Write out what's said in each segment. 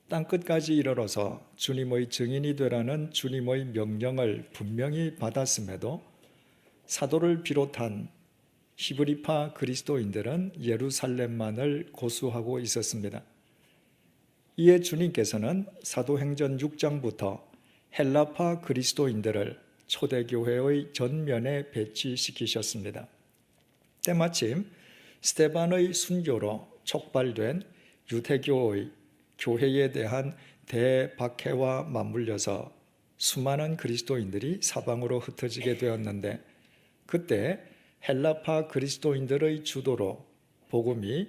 땅끝까지 이르러서 주님의 증인이 되라는 주님의 명령을 분명히 받았음에도 사도를 비롯한 히브리파 그리스도인들은 예루살렘만을 고수하고 있었습니다. 이에 주님께서는 사도행전 6장부터 헬라파 그리스도인들을 초대교회의 전면에 배치시키셨습니다. 때마침 스데반의 순교로 촉발된 유대교의 교회에 대한 대박해와 맞물려서 수많은 그리스도인들이 사방으로 흩어지게 되었는데, 그때 헬라파 그리스도인들의 주도로 복음이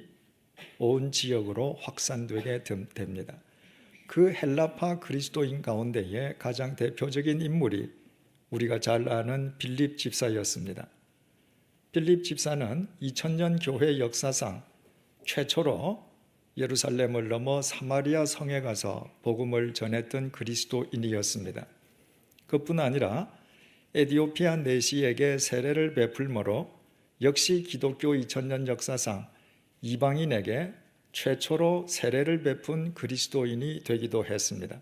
온 지역으로 확산되게 됩니다. 그 헬라파 그리스도인 가운데에 가장 대표적인 인물이 우리가 잘 아는 빌립 집사였습니다. 빌립 집사는 2000년 교회 역사상 최초로 예루살렘을 넘어 사마리아 성에 가서 복음을 전했던 그리스도인이었습니다. 그뿐 아니라 에티오피아 내시에게 세례를 베풀므로 역시 기독교 2000년 역사상 이방인에게 최초로 세례를 베푼 그리스도인이 되기도 했습니다.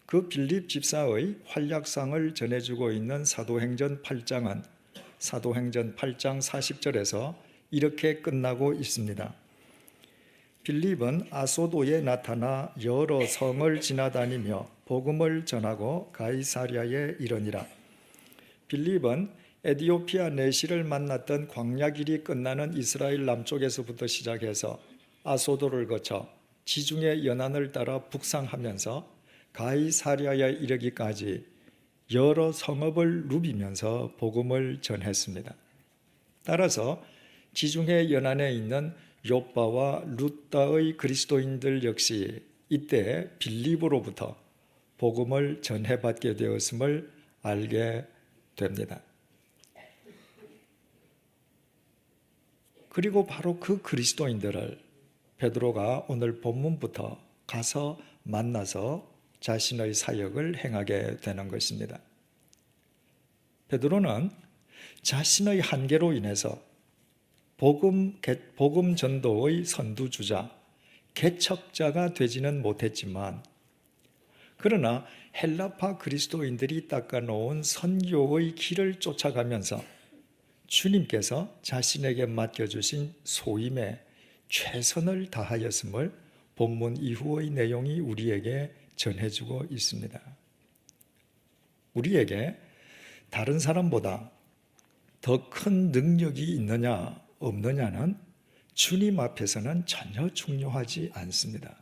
그 빌립 집사의 활약상을 전해주고 있는 사도행전 8장은 사도행전 8장 40절에서 이렇게 끝나고 있습니다. 빌립은 아소도에 나타나 여러 성을 지나다니며 복음을 전하고 가이사랴에 이르니라. 빌립은 에티오피아 내시를 만났던 광야길이 끝나는 이스라엘 남쪽에서부터 시작해서 아소도를 거쳐 지중해 연안을 따라 북상하면서 가이사랴에 이르기까지 여러 성읍을 누비면서 복음을 전했습니다. 따라서 지중해 연안에 있는 욥바와 룻다의 그리스도인들 역시 이때 빌립으로부터 복음을 전해받게 되었음을 알게 됩니다. 그리고 바로 그 그리스도인들을 베드로가 오늘 본문부터 가서 만나서 자신의 사역을 행하게 되는 것입니다. 베드로는 자신의 한계로 인해서 복음 전도의 선두주자, 개척자가 되지는 못했지만, 그러나 헬라파 그리스도인들이 닦아놓은 선교의 길을 쫓아가면서 주님께서 자신에게 맡겨주신 소임에 최선을 다하였음을 본문 이후의 내용이 우리에게 전해주고 있습니다. 우리에게 다른 사람보다 더 큰 능력이 있느냐 없느냐는 주님 앞에서는 전혀 중요하지 않습니다.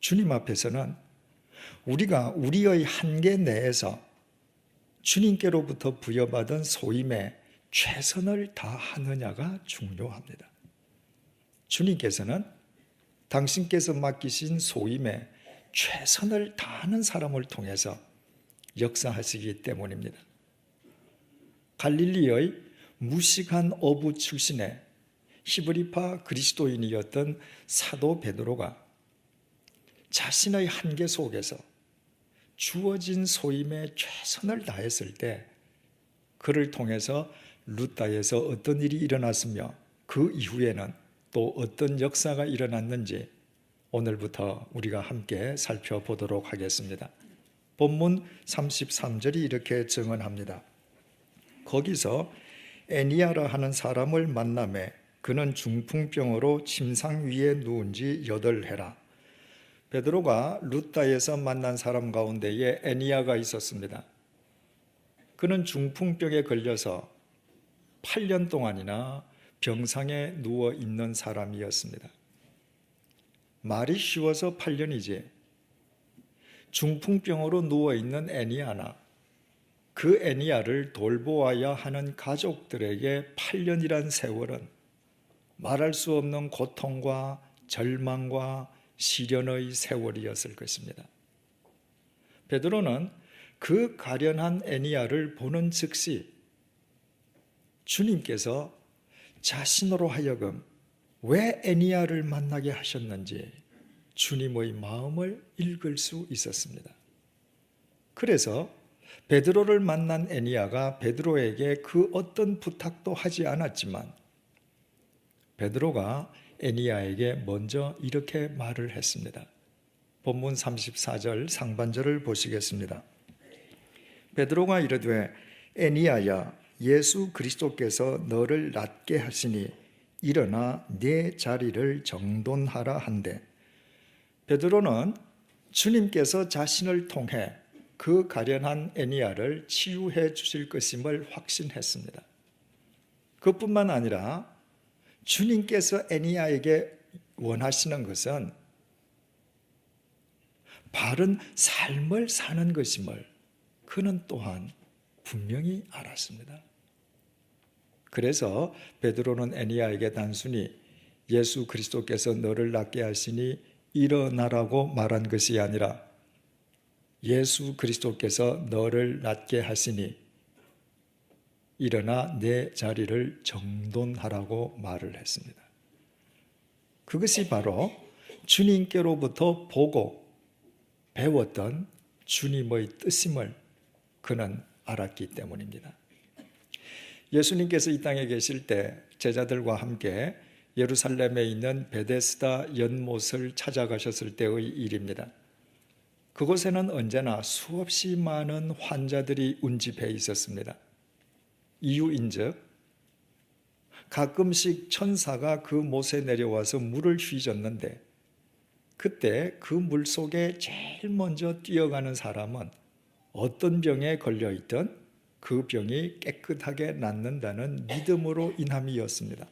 주님 앞에서는 우리가 우리의 한계 내에서 주님께로부터 부여받은 소임에 최선을 다하느냐가 중요합니다. 주님께서는 당신께서 맡기신 소임에 최선을 다하는 사람을 통해서 역사하시기 때문입니다. 갈릴리의 무식한 어부 출신의 히브리파 그리스도인이었던 사도 베드로가 자신의 한계 속에서 주어진 소임에 최선을 다했을 때 그를 통해서 루다에서 어떤 일이 일어났으며 그 이후에는 또 어떤 역사가 일어났는지 오늘부터 우리가 함께 살펴보도록 하겠습니다. 본문 33절이 이렇게 증언합니다. 거기서 애니아라 하는 사람을 만나매 그는 중풍병으로 침상 위에 누운 지 8해라. 베드로가 루다에서 만난 사람 가운데에 애니아가 있었습니다. 그는 중풍병에 걸려서 8년 동안이나 병상에 누워 있는 사람이었습니다. 말이 쉬워서 8년이지 중풍병으로 누워 있는 애니아나 그 애니아를 돌보아야 하는 가족들에게 8년이란 세월은 말할 수 없는 고통과 절망과 시련의 세월이었을 것입니다. 베드로는 그 가련한 애니아를 보는 즉시 주님께서 자신으로 하여금 왜 애니아를 만나게 하셨는지 주님의 마음을 읽을 수 있었습니다. 그래서 베드로를 만난 애니아가 베드로에게 그 어떤 부탁도 하지 않았지만 베드로가 애니야에게 먼저 이렇게 말을 했습니다. 본문 34절 상반절을 보시겠습니다. 베드로가 이르되 애니야야 예수 그리스도께서 너를 낫게 하시니 일어나 네 자리를 정돈하라 한대. 베드로는 주님께서 자신을 통해 그 가련한 애니야를 치유해 주실 것임을 확신했습니다. 그뿐만 아니라 주님께서 애니야에게 원하시는 것은 바른 삶을 사는 것임을 그는 또한 분명히 알았습니다. 그래서 베드로는 애니야에게 단순히 예수 그리스도께서 너를 낫게 하시니 일어나라고 말한 것이 아니라 예수 그리스도께서 너를 낫게 하시니 일어나 내 자리를 정돈하라고 말을 했습니다. 그것이 바로 주님께로부터 보고 배웠던 주님의 뜻임을 그는 알았기 때문입니다. 예수님께서 이 땅에 계실 때 제자들과 함께 예루살렘에 있는 베데스다 연못을 찾아가셨을 때의 일입니다. 그곳에는 언제나 수없이 많은 환자들이 운집해 있었습니다. 이유인즉 가끔씩 천사가 그 못에 내려와서 물을 휘젓는데 그때 그 물 속에 제일 먼저 뛰어가는 사람은 어떤 병에 걸려있든 그 병이 깨끗하게 낫는다는 믿음으로 인함이었습니다.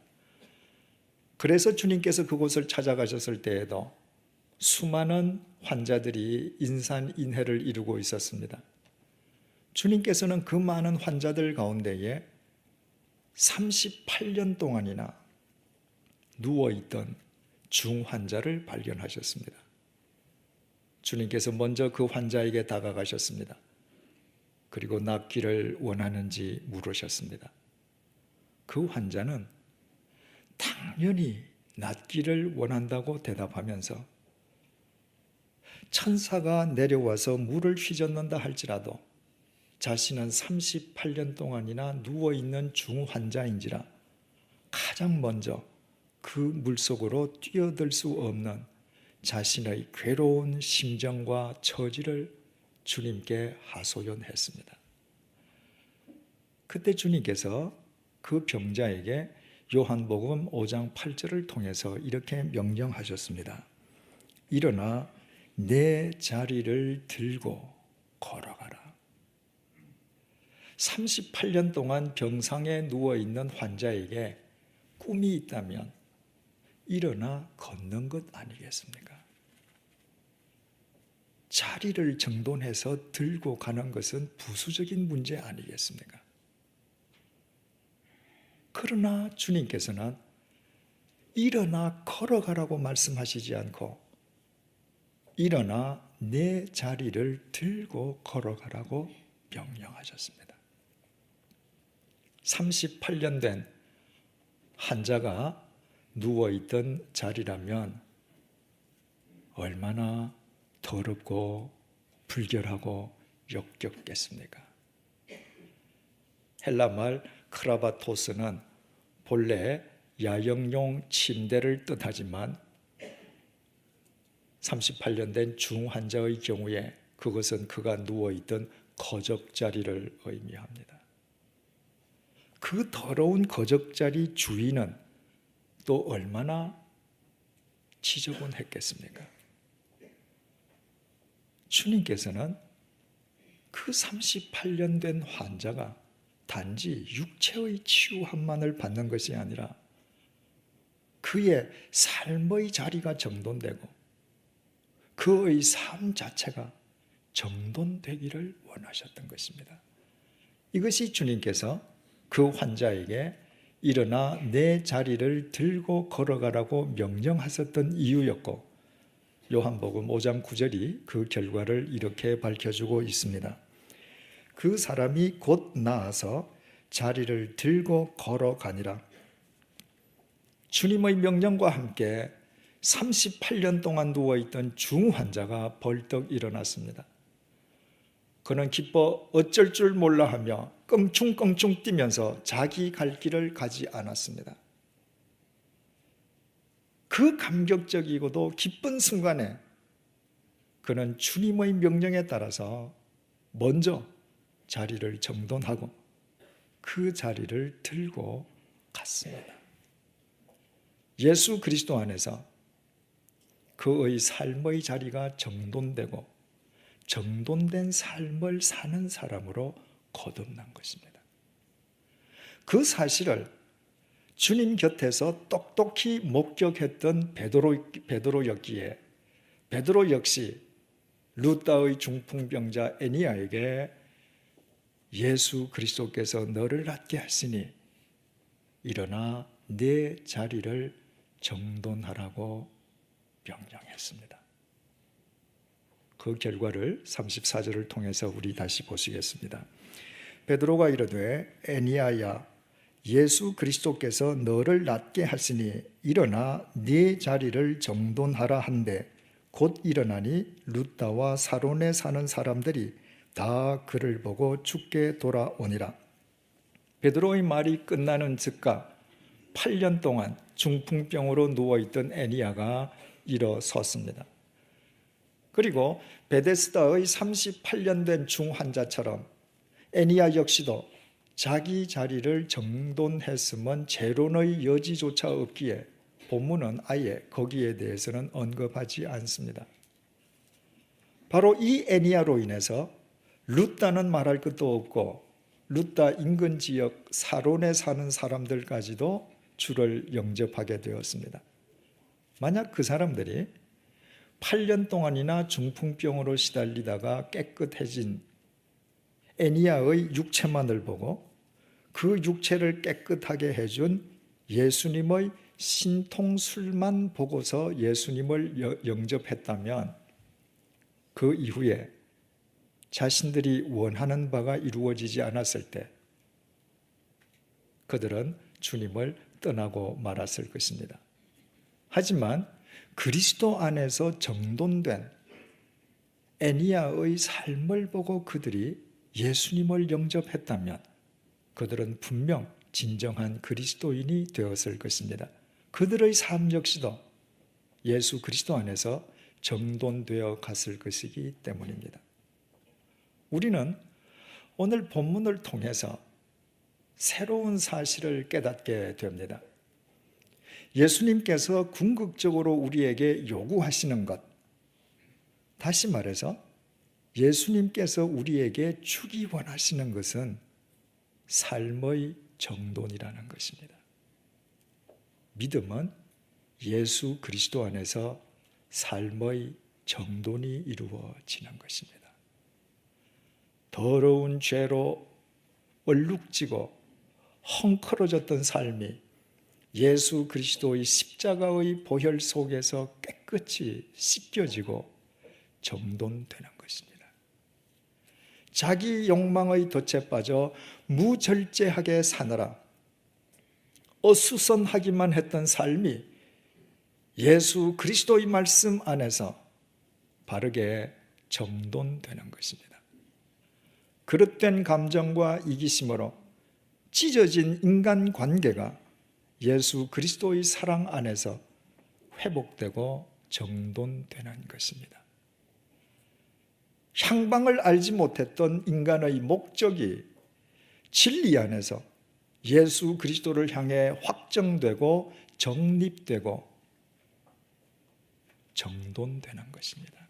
그래서 주님께서 그곳을 찾아가셨을 때에도 수많은 환자들이 인산인해를 이루고 있었습니다. 주님께서는 그 많은 환자들 가운데에 38년 동안이나 누워있던 중환자를 발견하셨습니다. 주님께서 먼저 그 환자에게 다가가셨습니다. 그리고 낫기를 원하는지 물으셨습니다. 그 환자는 당연히 낫기를 원한다고 대답하면서 천사가 내려와서 물을 휘젓는다 할지라도 자신은 38년 동안이나 누워있는 중환자인지라 가장 먼저 그 물속으로 뛰어들 수 없는 자신의 괴로운 심정과 처지를 주님께 하소연했습니다. 그때 주님께서 그 병자에게 요한복음 5장 8절을 통해서 이렇게 명령하셨습니다. 일어나 내 자리를 들고 걸어가라. 38년 동안 병상에 누워있는 환자에게 꿈이 있다면 일어나 걷는 것 아니겠습니까? 자리를 정돈해서 들고 가는 것은 부수적인 문제 아니겠습니까? 그러나 주님께서는 일어나 걸어가라고 말씀하시지 않고 일어나 내 자리를 들고 걸어가라고 명령하셨습니다. 38년 된 환자가 누워있던 자리라면 얼마나 더럽고 불결하고 역겹겠습니까? 헬라말 크라바토스는 본래 야영용 침대를 뜻하지만 38년 된 중환자의 경우에 그것은 그가 누워있던 거적자리를 의미합니다. 그 더러운 거적자리 주인은 또 얼마나 지저분했겠습니까? 주님께서는 그 38년 된 환자가 단지 육체의 치유함만을 받는 것이 아니라 그의 삶의 자리가 정돈되고 그의 삶 자체가 정돈되기를 원하셨던 것입니다. 이것이 주님께서 그 환자에게 일어나 내 자리를 들고 걸어가라고 명령하셨던 이유였고 요한복음 5장 9절이 그 결과를 이렇게 밝혀주고 있습니다. 그 사람이 곧 나아서 자리를 들고 걸어가니라. 주님의 명령과 함께 38년 동안 누워있던 중환자가 벌떡 일어났습니다. 그는 기뻐 어쩔 줄 몰라 하며 껑충껑충 뛰면서 자기 갈 길을 가지 않았습니다. 그 감격적이고도 기쁜 순간에 그는 주님의 명령에 따라서 먼저 자리를 정돈하고 그 자리를 들고 갔습니다. 예수 그리스도 안에서 그의 삶의 자리가 정돈되고 정돈된 삶을 사는 사람으로 거듭난 것입니다. 그 사실을 주님 곁에서 똑똑히 목격했던 베드로였기에 베드로 역시 루다의 중풍병자 에니야에게 예수 그리스도께서 너를 낫게 하시니 일어나 내 자리를 정돈하라고 명령했습니다. 그 결과를 34절을 통해서 우리 다시 보시겠습니다. 베드로가 이르되 에니야야 예수 그리스도께서 너를 낫게 하시니 일어나 네 자리를 정돈하라 한데 곧 일어나니 루다와 사론에 사는 사람들이 다 그를 보고 죽게 돌아오니라. 베드로의 말이 끝나는 즉각 8년 동안 중풍병으로 누워있던 에니야가 일어섰습니다. 그리고 베데스다의 38년 된 중환자처럼 에니야 역시도 자기 자리를 정돈했으면 재론의 여지조차 없기에 본문은 아예 거기에 대해서는 언급하지 않습니다. 바로 이 에니야로 인해서 룻다는 말할 것도 없고 룻다 인근 지역 사론에 사는 사람들까지도 주를 영접하게 되었습니다. 만약 그 사람들이 8년 동안이나 중풍병으로 시달리다가 깨끗해진 에니야의 육체만을 보고 그 육체를 깨끗하게 해준 예수님의 신통술만 보고서 예수님을 영접했다면 그 이후에 자신들이 원하는 바가 이루어지지 않았을 때 그들은 주님을 떠나고 말았을 것입니다. 하지만 그리스도 안에서 정돈된 에니야의 삶을 보고 그들이 예수님을 영접했다면 그들은 분명 진정한 그리스도인이 되었을 것입니다. 그들의 삶 역시도 예수 그리스도 안에서 정돈되어 갔을 것이기 때문입니다. 우리는 오늘 본문을 통해서 새로운 사실을 깨닫게 됩니다. 예수님께서 궁극적으로 우리에게 요구하시는 것, 다시 말해서 예수님께서 우리에게 주기 원하시는 것은 삶의 정돈이라는 것입니다. 믿음은 예수 그리스도 안에서 삶의 정돈이 이루어지는 것입니다. 더러운 죄로 얼룩지고 헝클어졌던 삶이 예수 그리스도의 십자가의 보혈 속에서 깨끗이 씻겨지고 정돈되는 것입니다. 자기 욕망의 덫에 빠져 무절제하게 사느라 어수선하기만 했던 삶이 예수 그리스도의 말씀 안에서 바르게 정돈되는 것입니다. 그릇된 감정과 이기심으로 찢어진 인간관계가 예수 그리스도의 사랑 안에서 회복되고 정돈되는 것입니다. 향방을 알지 못했던 인간의 목적이 진리 안에서 예수 그리스도를 향해 확정되고 정립되고 정돈되는 것입니다.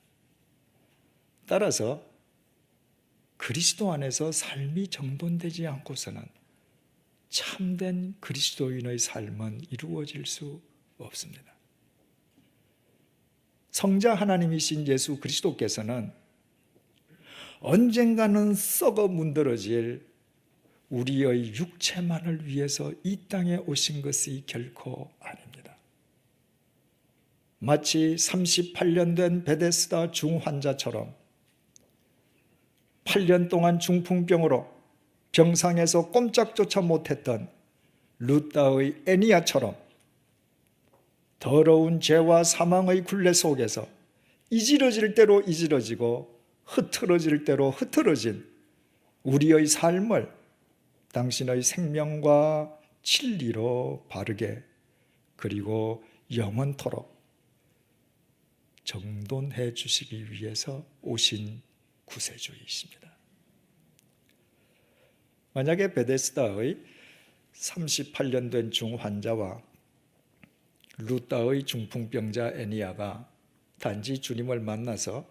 따라서 그리스도 안에서 삶이 정돈되지 않고서는 참된 그리스도인의 삶은 이루어질 수 없습니다. 성자 하나님이신 예수 그리스도께서는 언젠가는 썩어 문드러질 우리의 육체만을 위해서 이 땅에 오신 것이 결코 아닙니다. 마치 38년 된 베데스다 중환자처럼 8년 동안 중풍병으로 병상에서 꼼짝조차 못했던 루다의 에니야처럼 더러운 죄와 사망의 굴레 속에서 이지러질 대로 이지러지고 흐트러질 대로 흐트러진 우리의 삶을 당신의 생명과 진리로 바르게 그리고 영원토록 정돈해 주시기 위해서 오신 구세주이십니다. 만약에 베데스다의 38년 된 중환자와 루다의 중풍병자 애니야가 단지 주님을 만나서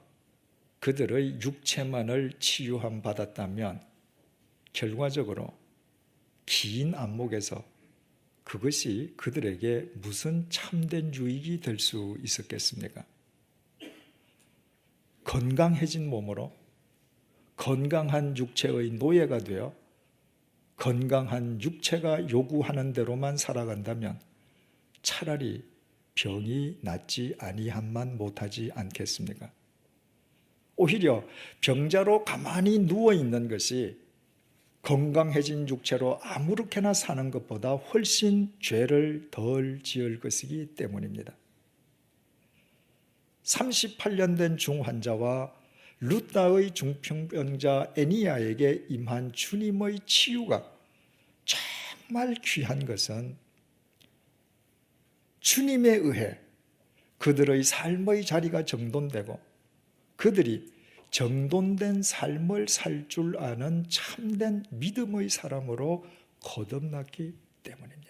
그들의 육체만을 치유함 받았다면 결과적으로 긴 안목에서 그것이 그들에게 무슨 참된 유익이 될 수 있었겠습니까? 건강해진 몸으로 건강한 육체의 노예가 되어 건강한 육체가 요구하는 대로만 살아간다면 차라리 병이 낫지 아니함만 못하지 않겠습니까? 오히려 병자로 가만히 누워있는 것이 건강해진 육체로 아무렇게나 사는 것보다 훨씬 죄를 덜 지을 것이기 때문입니다. 38년 된 중환자와 루다의 중풍병자 애니야에게 임한 주님의 치유가 정말 귀한 것은 주님에 의해 그들의 삶의 자리가 정돈되고 그들이 정돈된 삶을 살 줄 아는 참된 믿음의 사람으로 거듭났기 때문입니다.